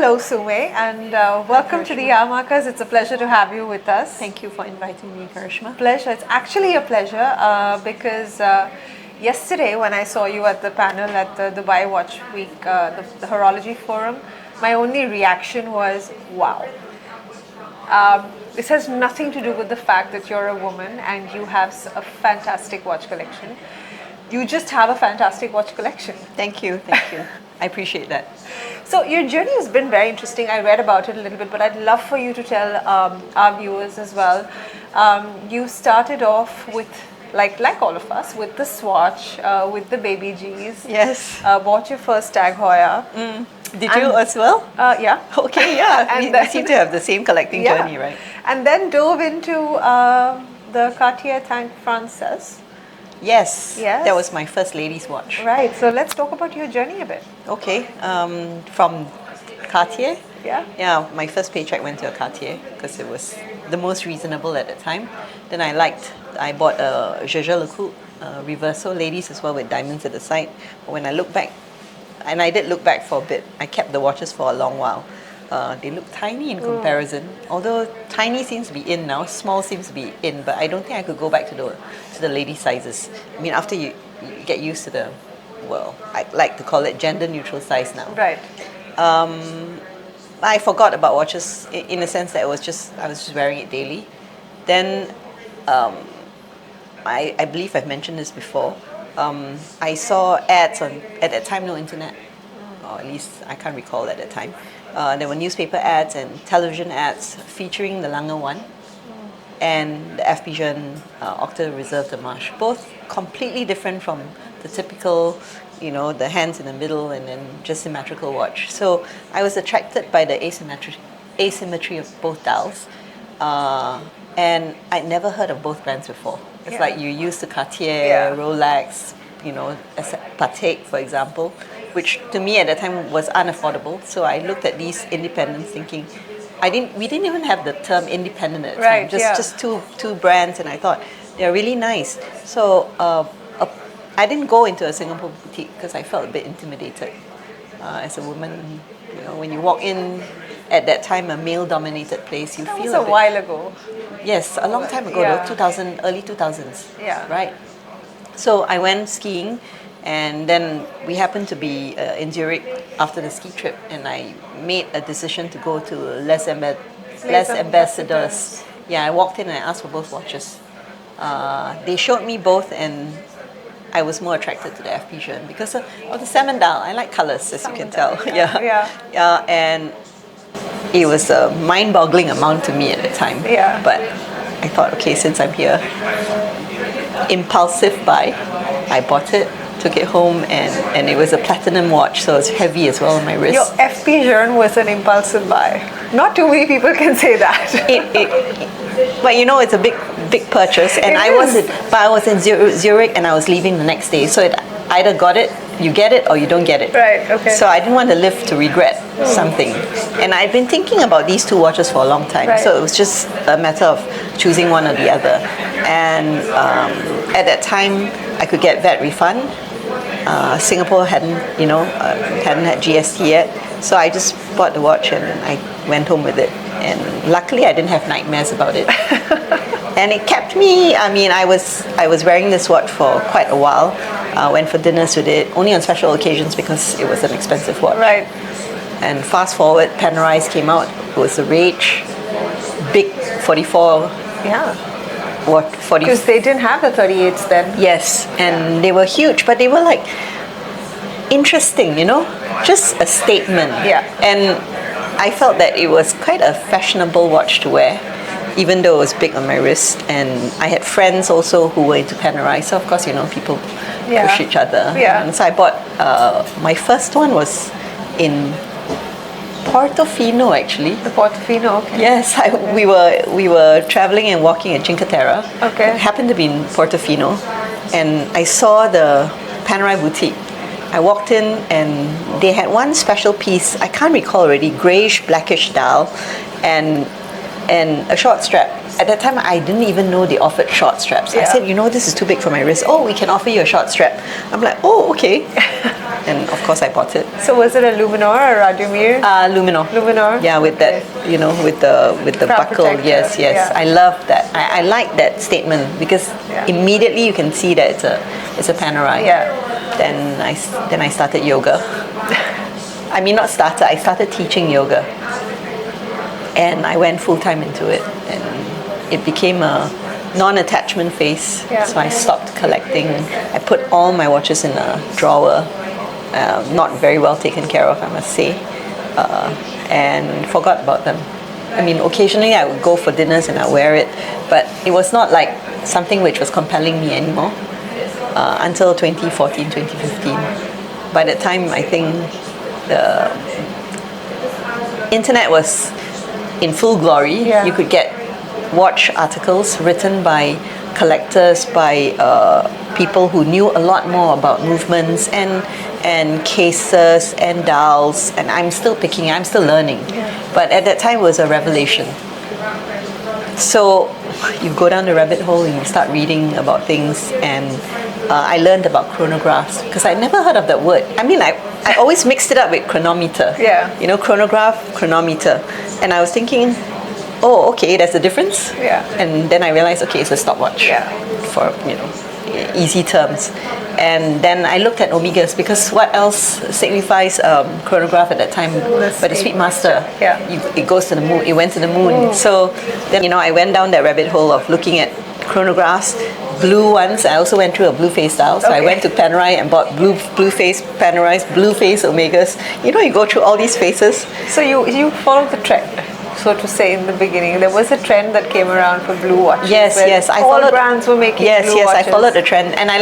Hello, Sumei, and welcome to the Yarmarkers. It's a pleasure to have you with us. Thank you for inviting me, Karishma. Pleasure. It's actually a pleasure because yesterday when I saw you at the panel at the Dubai Watch Week, the Horology Forum, my only reaction was, wow. This has nothing to do with the fact that you're a woman and you have a fantastic watch collection. You just have a fantastic watch collection. Thank you, thank you. I appreciate that. So your journey has been very interesting. I read about it a little bit, but I'd love for you to tell our viewers as well. You started off with, like all of us, with the Swatch, with the Baby G's. Yes. Bought your first Tag Heuer. Did you as well? Yeah. Okay, yeah. we seem to have the same collecting journey, right? And then dove into the Cartier Tank Française. Yes. Yes. That was my first ladies' watch. Right. So let's talk about your journey a bit. Okay. From Cartier. Yeah. Yeah, my first paycheck went to a Cartier because it was the most reasonable at the time. Then I bought a Jaeger-LeCoultre Reverso ladies as well with diamonds at the side. But when I look back, and I did look back for a bit, I kept the watches for a long while. They look tiny in comparison. Although tiny seems to be in now, small seems to be in, but I don't think I could go back to the lady sizes. I mean, after you get used to the, well, I like to call it gender neutral size now. Right. I forgot about watches in the sense that I was just wearing it daily. Then I believe I've mentioned this before. I saw ads at that time, no internet, or at least I can't recall at that time. There were newspaper ads and television ads featuring the Lange 1 and the FP Journe Octa Reserve de Marche. Both completely different from the typical, the hands in the middle and then just symmetrical watch. So I was attracted by the asymmetry of both dials. And I'd never heard of both brands before. It's like you use the Cartier, Rolex, Patek, for example, which to me at that time was unaffordable. So I looked at these independents thinking, we didn't even have the term independent at the time, just two brands, and I thought they're really nice. So I didn't go into a Singapore boutique because I felt a bit intimidated as a woman. When you walk in at that time, a male-dominated place, you feel was a while ago. Yes, a long time ago, though, 2000, early 2000s. Yeah. Right. So I went skiing, and then we happened to be in Zurich after the ski trip, and I made a decision to go to Les Ambassadeurs. Yeah, I walked in and I asked for both watches. They showed me both, and I was more attracted to the FP Journe because of the salmon dial. I like colors, as you can tell. Yeah, and it was a mind-boggling amount to me at the time. Yeah. But I thought, okay, since I'm here, impulsive buy. I bought it, took it home, and it was a platinum watch, so it's heavy as well on my wrist. Your FP Journe was an impulsive buy. Not too many people can say that. But it's a big purchase, and I was in Zurich, and I was leaving the next day, so it either you get it, or you don't get it. Right. Okay. So I didn't want to live to regret something, and I'd been thinking about these two watches for a long time. Right. So it was just a matter of choosing one or the other. And at that time, I could get VAT refund. Singapore hadn't had GST yet, so I just bought the watch and I went home with it. And luckily, I didn't have nightmares about it. And it kept me. I mean, I was wearing this watch for quite a while. Went for dinners with it, only on special occasions because it was an expensive watch. Right. And fast forward, Panerai came out. It was a rage. Big 44. Yeah. What 40? Because they didn't have the 38s then. Yes, and they were huge, but they were like interesting, just a statement. Yeah. And I felt that it was quite a fashionable watch to wear, even though it was big on my wrist. And I had friends also who were into Panerai, so of course, people push each other. Yeah. And so I bought, my first one was in Portofino, actually. The Portofino, okay. Yes, we were traveling and walking at Cinque Terre. Okay. It happened to be in Portofino, and I saw the Panerai boutique. I walked in and they had one special piece, I can't recall already, greyish blackish dial, and a short strap. at that time, I didn't even know they offered short straps. I Yeah. said, this is too big for my wrist. Oh, we can offer you a short strap. I'm like, oh, okay. And of course, I bought it. So was it a Luminor or Radimir? Luminor. Luminor? Yeah, with that, with the Crop buckle. protector, Yes. yeah. I love that. I like that statement because Yeah. immediately you can see that it's a Panerai. Yeah. Then I started yoga. I mean, not started. I started teaching yoga, and I went full time into it, and it became a non-attachment phase. Yeah. So I stopped collecting. I put all my watches in a drawer. Not very well taken care of, I must say, and forgot about them. I mean, occasionally I would go for dinners and I wear it, but it was not like something which was compelling me anymore until 2014, 2015. By that time, I think the internet was in full glory. Yeah. You could get watch articles written by collectors, by people who knew a lot more about movements and cases and dials, and I'm still learning. But at that time it was a revelation. So you go down the rabbit hole and you start reading about things, and I learned about chronographs because I never heard of that word. I mean, I always mixed it up with chronometer. Yeah. Chronograph, chronometer. And I was thinking, oh, okay, there's a difference. Yeah. And then I realized, okay, it's a stopwatch. Yeah. For, easy terms. And then I looked at omegas because what else signifies chronograph at that time? But the Speedmaster. Yeah. It goes to the moon. It went to the moon. So then, I went down that rabbit hole of looking at chronographs, blue ones. I also went through a blue face style. So I went to Panerai and bought blue face Panerais, blue face omegas. You go through all these phases. So you followed the trend, so to say, in the beginning. There was a trend that came around for blue watches. Yes. I all followed, brands were making blue watches. I followed the trend, and I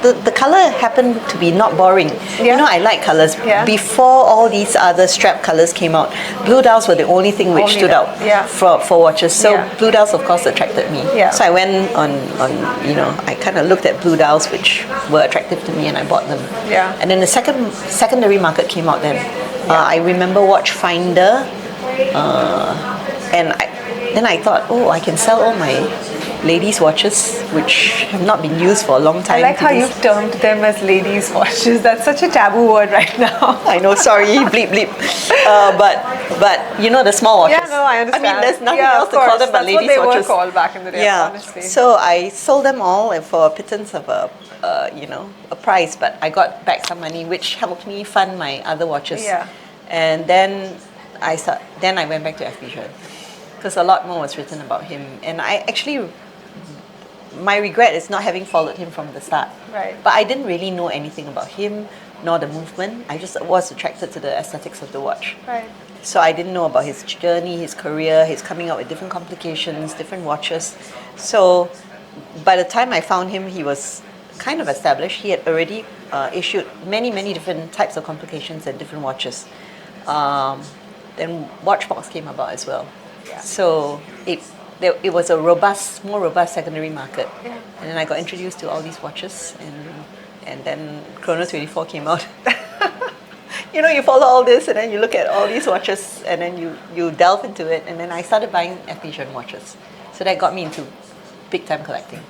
the color happened to be not boring. Yeah. I like colors. Yeah. Before all these other strap colors came out, blue dials were the only thing which stood out for watches. So blue dials, of course, attracted me. Yeah. So I went on I kind of looked at blue dials which were attractive to me, and I bought them. Yeah. And then the secondary market came out then. I remember Watchfinder. And then I thought, oh, I can sell all my ladies' watches which have not been used for a long time. I like how you've termed them as ladies' watches. That's such a taboo word right now. I know, sorry, bleep bleep. But the small watches. Yeah, no, I understand. I mean, there's nothing else to call them but ladies' That's what they watches. were called back in the day, honestly. So I sold them all for a pittance of a price, but I got back some money, which helped me fund my other watches. Yeah. And then I went back to FP Journe because a lot more was written about him, and my regret is not having followed him from the start. Right. But I didn't really know anything about him nor the movement. I just was attracted to the aesthetics of the watch. Right. So I didn't know about his journey, his career, his coming out with different complications, different watches. So by the time I found him, he was kind of established. He had already issued many different types of complications and different watches. Then Watchbox came about as well. Yeah. So it was a more robust secondary market. Yeah. And then I got introduced to all these watches, and then Chrono 24 came out. You follow all this, and then you look at all these watches, and then you delve into it, and then I started buying FP Journe watches. So that got me into big time collecting.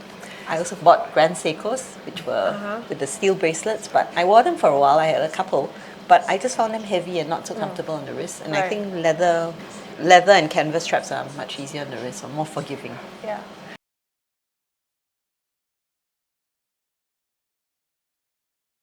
I also bought Grand Seikos, which were with the steel bracelets, but I wore them for a while. I had a couple, but I just found them heavy and not so comfortable on the wrist. And I think leather and canvas straps are much easier on the wrist, or more forgiving. Yeah.